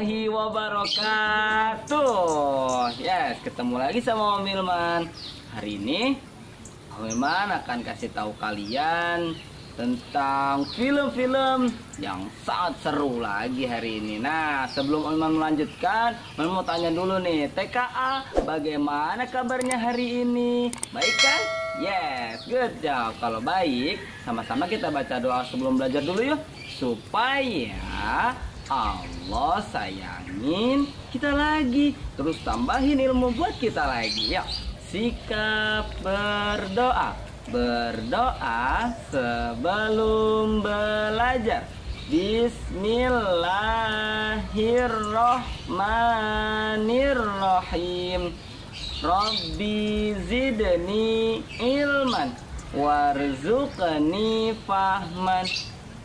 warahmatullahi wabarakatuh. Yes, ketemu lagi sama Om Ilman. Hari ini Om Ilman akan kasih tahu kalian tentang film-film yang sangat seru lagi hari ini. Nah, sebelum Om Ilman melanjutkan, Om Ilman mau tanya dulu nih, TKA, bagaimana kabarnya hari ini? Baik kan? Yes, good job. Kalau baik, sama-sama kita baca doa sebelum belajar dulu yuk, supaya Allah sayangin kita lagi, terus tambahin ilmu buat kita lagi. Yuk, sikap berdoa. Berdoa sebelum belajar. Bismillahirrahmanirrahim. Rabbi zidni ilman warzuqni fahman.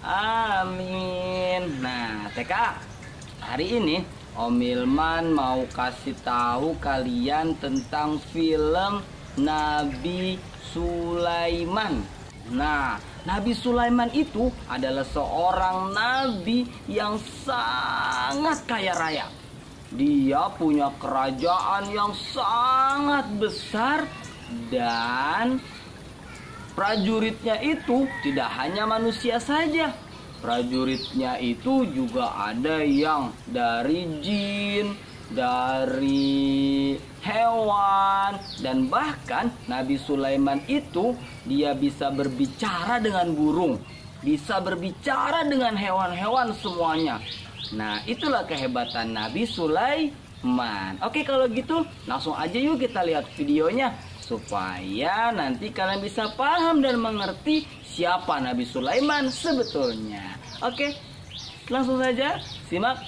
Amin. Nah, TK, hari ini Om Ilman mau kasih tahu kalian tentang film Nabi Sulaiman. Nah, Nabi Sulaiman itu adalah seorang nabi yang sangat kaya raya. Dia punya kerajaan yang sangat besar dan prajuritnya itu tidak hanya manusia saja. Prajuritnya itu juga ada yang dari jin, dari hewan, dan bahkan Nabi Sulaiman itu dia bisa berbicara dengan burung, bisa berbicara dengan hewan-hewan semuanya. Nah, itulah kehebatan Nabi Sulaiman. Oke, kalau gitu langsung aja yuk kita lihat videonya, supaya nanti kalian bisa paham dan mengerti siapa Nabi Sulaiman sebetulnya. Oke, langsung saja simak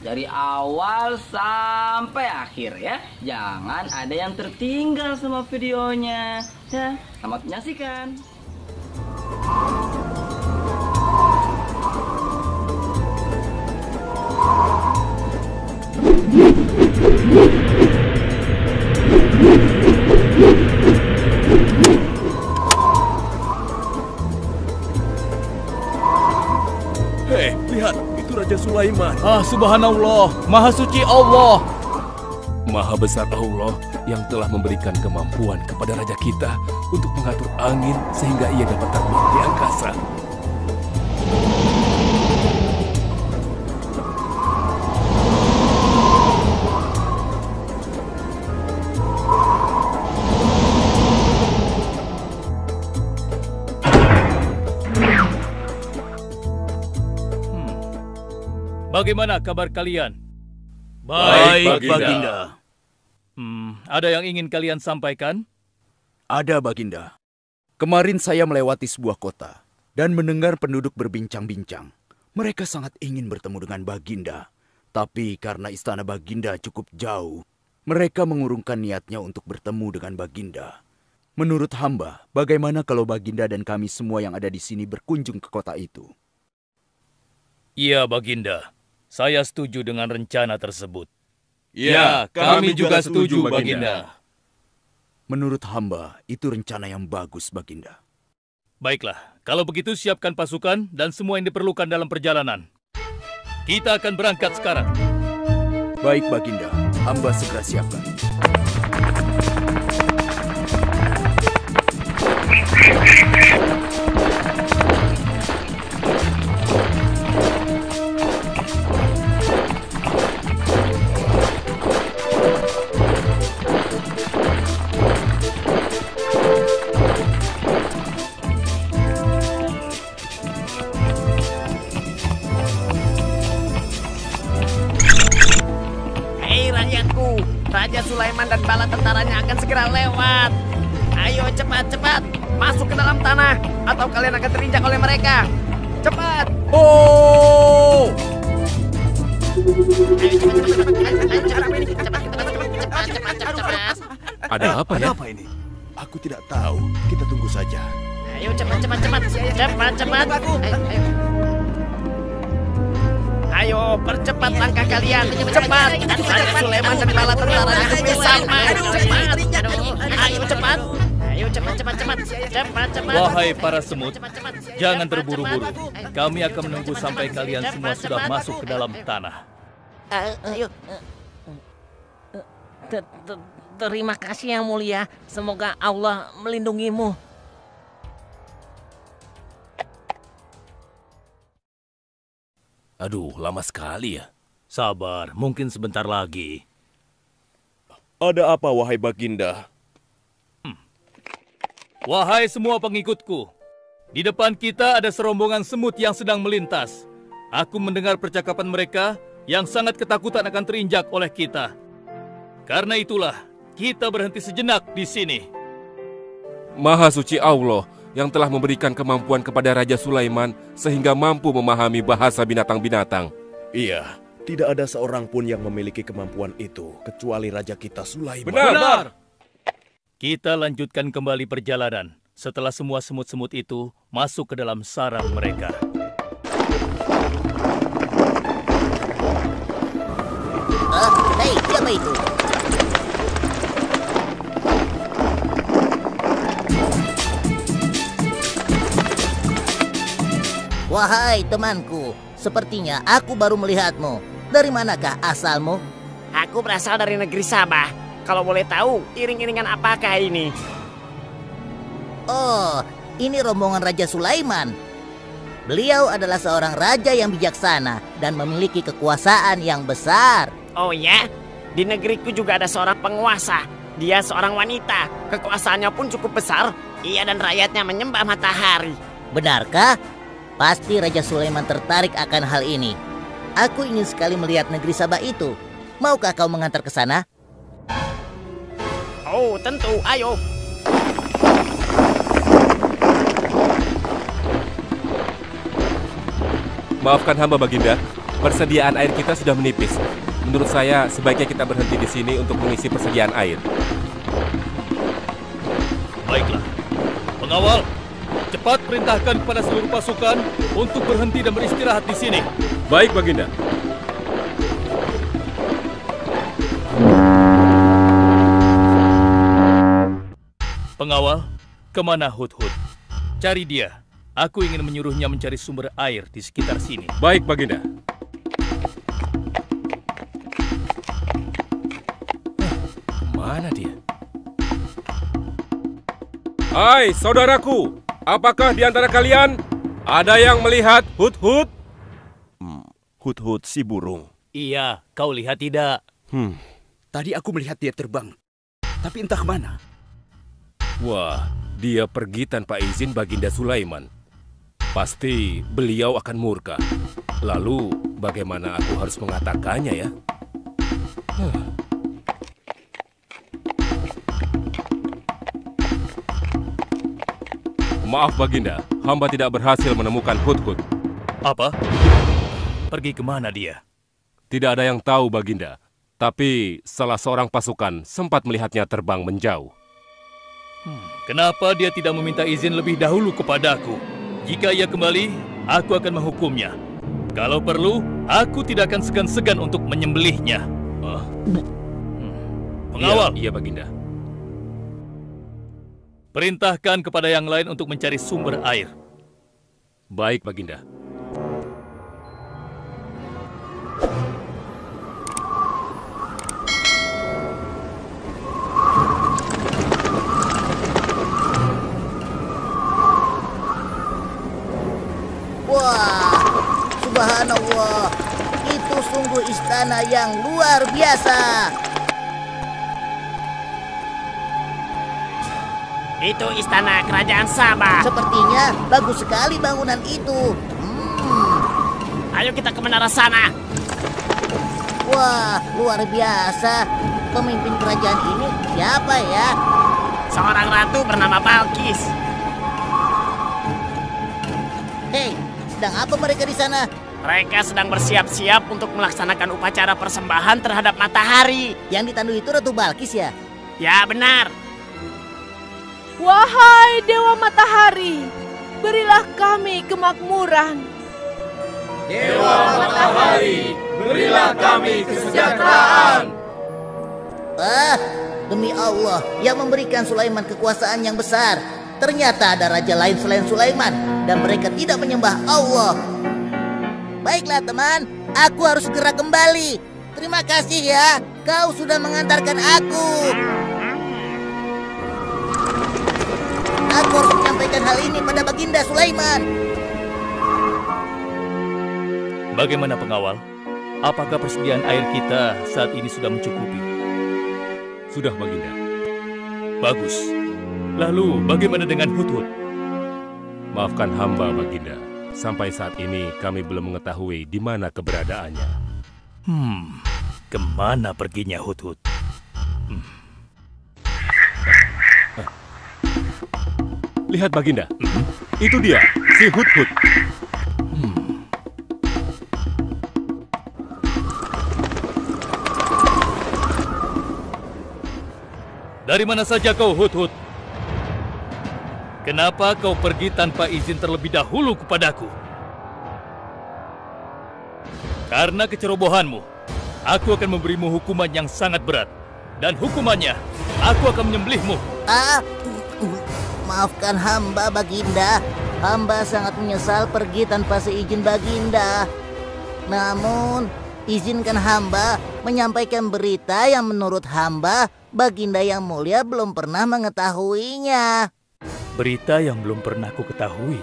dari awal sampai akhir ya. Jangan ada yang tertinggal sama videonya. Ya, selamat menyaksikan. Hei, lihat, itu Raja Sulaiman. Subhanallah, Maha Suci Allah. Maha besar Allah yang telah memberikan kemampuan kepada raja kita untuk mengatur angin sehingga ia dapat terbang di angkasa. Bagaimana kabar kalian? Baik, Baginda. Ada yang ingin kalian sampaikan? Ada, Baginda. Kemarin saya melewati sebuah kota dan mendengar penduduk berbincang-bincang. Mereka sangat ingin bertemu dengan Baginda. Tapi karena istana Baginda cukup jauh, mereka mengurungkan niatnya untuk bertemu dengan Baginda. Menurut hamba, bagaimana kalau Baginda dan kami semua yang ada di sini berkunjung ke kota itu? Iya, Baginda. Saya setuju dengan rencana tersebut. Ya, kami juga setuju, Baginda. Menurut hamba, itu rencana yang bagus, Baginda. Baiklah, kalau begitu siapkan pasukan dan semua yang diperlukan dalam perjalanan. Kita akan berangkat sekarang. Baik, Baginda. Hamba segera siapkan. Raja Sulaiman dan bala tentaranya akan segera lewat. Ayo cepat-cepat masuk ke dalam tanah atau kalian akan terinjak oleh mereka. Cepat. Oh! Cepat. Ada apa ya? Apa ini? Aku tidak tahu. Kita tunggu saja. Ayo cepat. Ayo percepat langkah kalian. Cepat. Raja Sulaiman dan bala tentaranya hampir sampai. Cepat. Ayo cepat. Wahai para semut, jangan terburu-buru. Kami akan menunggu sampai kalian semua sudah masuk ke dalam tanah. Ayo. Terima kasih yang mulia. Semoga Allah melindungimu. Aduh, lama sekali ya. Sabar, mungkin sebentar lagi. Ada apa, wahai Baginda? Wahai semua pengikutku, di depan kita ada serombongan semut yang sedang melintas. Aku mendengar percakapan mereka yang sangat ketakutan akan terinjak oleh kita. Karena itulah, kita berhenti sejenak di sini. Maha suci Allah yang telah memberikan kemampuan kepada Raja Sulaiman sehingga mampu memahami bahasa binatang-binatang. Iya, tidak ada seorang pun yang memiliki kemampuan itu kecuali raja kita Sulaiman. Benar. Kita lanjutkan kembali perjalanan setelah semua semut-semut itu masuk ke dalam sarang mereka. Hei, siapa itu? Wahai temanku, sepertinya aku baru melihatmu. Dari manakah asalmu? Aku berasal dari negeri Sabah. Kalau boleh tahu, iring-iringan apakah ini? Oh, ini rombongan Raja Sulaiman. Beliau adalah seorang raja yang bijaksana dan memiliki kekuasaan yang besar. Oh ya? Di negeriku juga ada seorang penguasa. Dia seorang wanita. Kekuasaannya pun cukup besar. Ia dan rakyatnya menyembah matahari. Benarkah? Pasti Raja Sulaiman tertarik akan hal ini. Aku ingin sekali melihat negeri Sabah itu. Maukah kau mengantar ke sana? Oh, tentu. Ayo. Maafkan hamba Baginda, persediaan air kita sudah menipis. Menurut saya, sebaiknya kita berhenti di sini untuk mengisi persediaan air. Baiklah. Pengawal, cepat perintahkan kepada seluruh pasukan untuk berhenti dan beristirahat di sini. Baik, Baginda. Pengawal, kemana Hudhud? Cari dia. Aku ingin menyuruhnya mencari sumber air di sekitar sini. Baik, Baginda. Mana dia? Hai, saudaraku. Apakah di antara kalian ada yang melihat Hudhud? Hudhud si burung. Iya, kau lihat tidak? Tadi aku melihat dia terbang. Tapi entah kemana. Wah, dia pergi tanpa izin Baginda Sulaiman. Pasti beliau akan murka. Lalu, bagaimana aku harus mengatakannya ya? Maaf Baginda, hamba tidak berhasil menemukan Hudhud. Apa? Pergi kemana dia? Tidak ada yang tahu Baginda. Tapi salah seorang pasukan sempat melihatnya terbang menjauh. Kenapa dia tidak meminta izin lebih dahulu kepadaku? Jika ia kembali, aku akan menghukumnya. Kalau perlu, aku tidak akan segan-segan untuk menyembelihnya. Pengawal. Iya, Baginda. Perintahkan kepada yang lain untuk mencari sumber air. Baik, Baginda. Wah, subhanallah. Itu sungguh istana yang luar biasa. Itu istana kerajaan Sabah. Sepertinya bagus sekali bangunan itu. Ayo kita ke menara sana. Wah, luar biasa. Pemimpin kerajaan ini siapa ya? Seorang ratu bernama Balkis. Hei, sedang apa mereka di sana? Mereka sedang bersiap-siap untuk melaksanakan upacara persembahan terhadap matahari. Yang ditandu itu Ratu Balkis ya? Ya, benar. Wahai Dewa Matahari, berilah kami kemakmuran. Dewa Matahari, berilah kami kesejahteraan. Demi Allah yang memberikan Sulaiman kekuasaan yang besar. Ternyata ada raja lain selain Sulaiman dan mereka tidak menyembah Allah. Baiklah teman, aku harus segera kembali. Terima kasih ya, kau sudah mengantarkan aku. Aku harus menyampaikan hal ini pada Baginda Sulaiman. Bagaimana pengawal? Apakah persediaan air kita saat ini sudah mencukupi? Sudah, Baginda. Bagus. Lalu bagaimana dengan Hudhud? Maafkan hamba, Baginda. Sampai saat ini kami belum mengetahui di mana keberadaannya. Kemana perginya Hudhud? Lihat, Baginda. Itu dia, si Hudhud. Dari mana saja kau, Hudhud? Kenapa kau pergi tanpa izin terlebih dahulu kepadaku? Karena kecerobohanmu, aku akan memberimu hukuman yang sangat berat. Dan hukumannya, aku akan menyembelihmu. Maafkan hamba, Baginda. Hamba sangat menyesal pergi tanpa seizin Baginda. Namun, izinkan hamba menyampaikan berita yang menurut hamba, Baginda yang mulia belum pernah mengetahuinya. Berita yang belum pernah ku ketahui.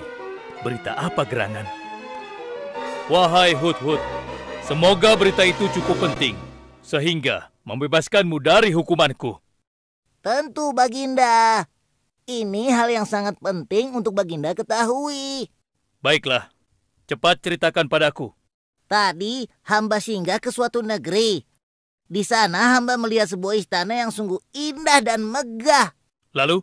Berita apa gerangan? Wahai Hudhud, semoga berita itu cukup penting, sehingga membebaskanmu dari hukumanku. Tentu, Baginda. Ini hal yang sangat penting untuk Baginda ketahui. Baiklah, cepat ceritakan padaku. Tadi hamba singgah ke suatu negeri. Di sana hamba melihat sebuah istana yang sungguh indah dan megah. Lalu?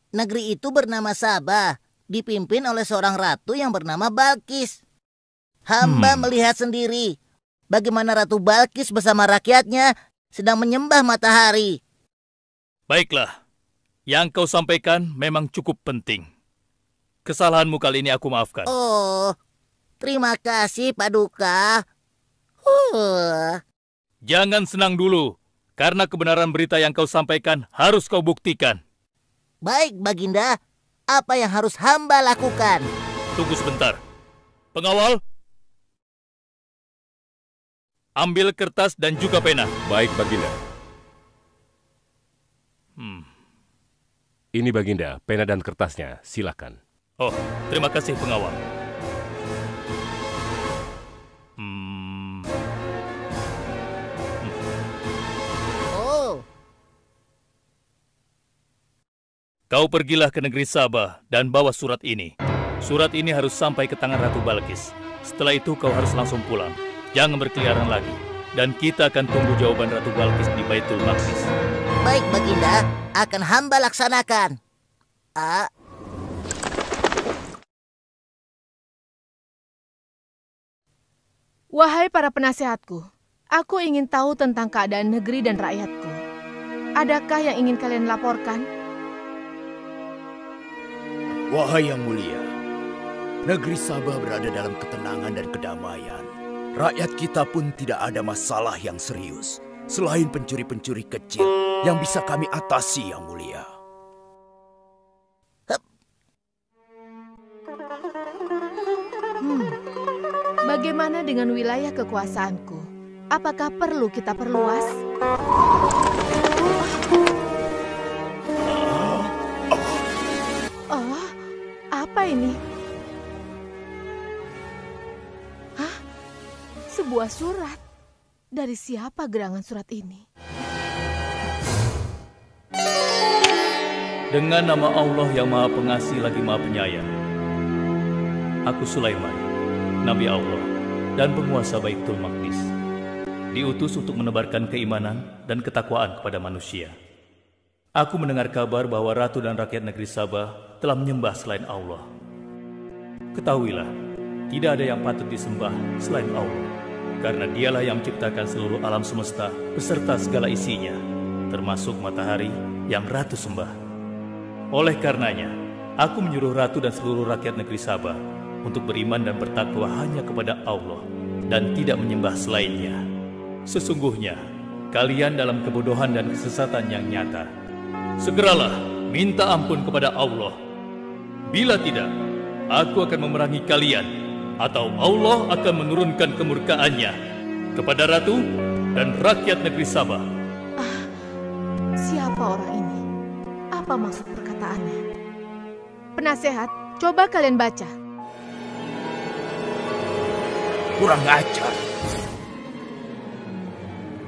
Negeri itu bernama Sabah, dipimpin oleh seorang ratu yang bernama Balkis. Hamba melihat sendiri bagaimana Ratu Balkis bersama rakyatnya sedang menyembah matahari. Baiklah, yang kau sampaikan memang cukup penting. Kesalahanmu kali ini aku maafkan. Oh, terima kasih, Paduka. Jangan senang dulu, karena kebenaran berita yang kau sampaikan harus kau buktikan. Baik, Baginda. Apa yang harus hamba lakukan? Tunggu sebentar. Pengawal, ambil kertas dan juga pena. Baik, Baginda. Ini, Baginda, pena dan kertasnya. Silakan. Oh, terima kasih, pengawal. Kau pergilah ke negeri Sabah dan bawa surat ini. Surat ini harus sampai ke tangan Ratu Balkis. Setelah itu kau harus langsung pulang. Jangan berkeliaran lagi. Dan kita akan tunggu jawaban Ratu Balkis di Baitul Maqdis. Baik, Baginda. Akan hamba laksanakan. Wahai para penasehatku, aku ingin tahu tentang keadaan negeri dan rakyatku. Adakah yang ingin kalian laporkan? Wahai yang mulia, negeri Sabah berada dalam ketenangan dan kedamaian. Rakyat kita pun tidak ada masalah yang serius, selain pencuri-pencuri kecil yang bisa kami atasi, yang mulia. Bagaimana dengan wilayah kekuasaanku? Apakah perlu kita perluas? Apa ini? Hah? Sebuah surat. Dari siapa gerangan surat ini? Dengan nama Allah yang Maha Pengasih lagi Maha Penyayang. Aku Sulaiman, Nabi Allah dan penguasa Baitul Maqdis. Diutus untuk menebarkan keimanan dan ketakwaan kepada manusia. Aku mendengar kabar bahwa ratu dan rakyat negeri Sabah telah menyembah selain Allah. Ketahuilah, tidak ada yang patut disembah selain Allah, karena dialah yang menciptakan seluruh alam semesta beserta segala isinya, termasuk matahari yang ratu sembah. Oleh karenanya, aku menyuruh ratu dan seluruh rakyat negeri Sabah untuk beriman dan bertakwa hanya kepada Allah dan tidak menyembah selainnya. Sesungguhnya, kalian dalam kebodohan dan kesesatan yang nyata. Segeralah minta ampun kepada Allah. Bila tidak, aku akan memerangi kalian, atau Allah akan menurunkan kemurkaannya kepada ratu dan rakyat negeri Sabah. Siapa orang ini? Apa maksud perkataannya? Penasehat, coba kalian baca. Kurang ajar.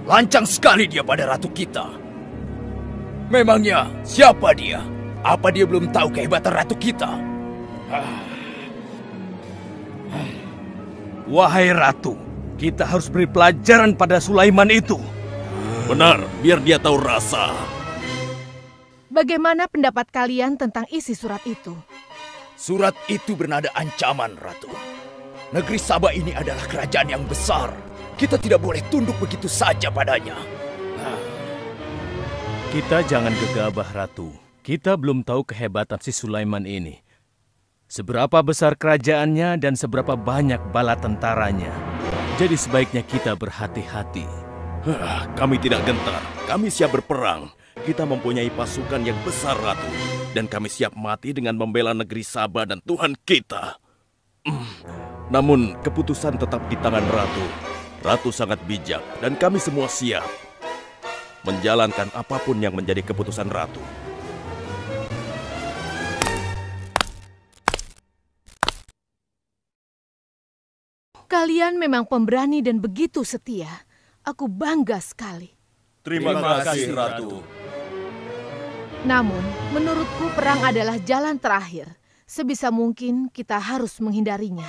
Lancang sekali dia pada ratu kita. Memangnya siapa dia? Apa dia belum tahu kehebatan ratu kita? Wahai ratu, kita harus beri pelajaran pada Sulaiman itu. Benar, biar dia tahu rasa. Bagaimana pendapat kalian tentang isi surat itu? Surat itu bernada ancaman, Ratu. Negeri Sabah ini adalah kerajaan yang besar. Kita tidak boleh tunduk begitu saja padanya. Kita jangan gegabah, Ratu. Kita belum tahu kehebatan si Sulaiman ini. Seberapa besar kerajaannya dan seberapa banyak bala tentaranya. Jadi sebaiknya kita berhati-hati. Kami tidak gentar. Kami siap berperang. Kita mempunyai pasukan yang besar, Ratu. Dan kami siap mati dengan membela negeri Sabah dan Tuhan kita. Namun, keputusan tetap di tangan Ratu. Ratu sangat bijak dan kami semua siap menjalankan apapun yang menjadi keputusan Ratu. Kalian memang pemberani dan begitu setia. Aku bangga sekali. Terima kasih, Ratu. Namun, menurutku perang adalah jalan terakhir. Sebisa mungkin kita harus menghindarinya.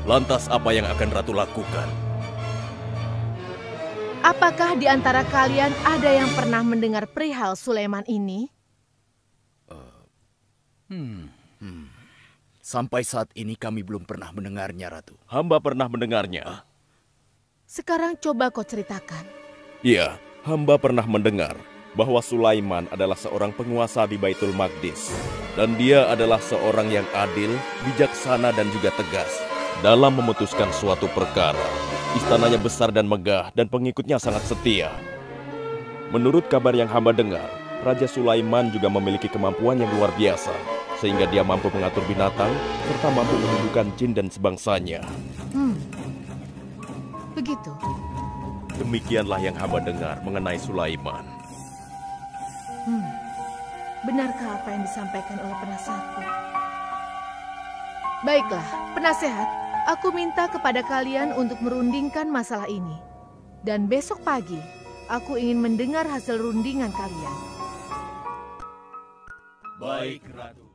Lantas apa yang akan Ratu lakukan? Apakah di antara kalian ada yang pernah mendengar perihal Sulaiman ini? Sampai saat ini kami belum pernah mendengarnya, Ratu. Hamba pernah mendengarnya. Sekarang coba kau ceritakan. Iya, hamba pernah mendengar bahwa Sulaiman adalah seorang penguasa di Baitul Maqdis. Dan dia adalah seorang yang adil, bijaksana dan juga tegas dalam memutuskan suatu perkara. Istananya besar dan megah dan pengikutnya sangat setia. Menurut kabar yang hamba dengar, Raja Sulaiman juga memiliki kemampuan yang luar biasa, sehingga dia mampu mengatur binatang serta mampu menundukkan jin dan sebangsanya. Begitu. Demikianlah yang hamba dengar mengenai Sulaiman. Benarkah apa yang disampaikan oleh penasehatku? Baiklah, penasehat, aku minta kepada kalian untuk merundingkan masalah ini. Dan besok pagi, aku ingin mendengar hasil rundingan kalian. Baik, Ratu.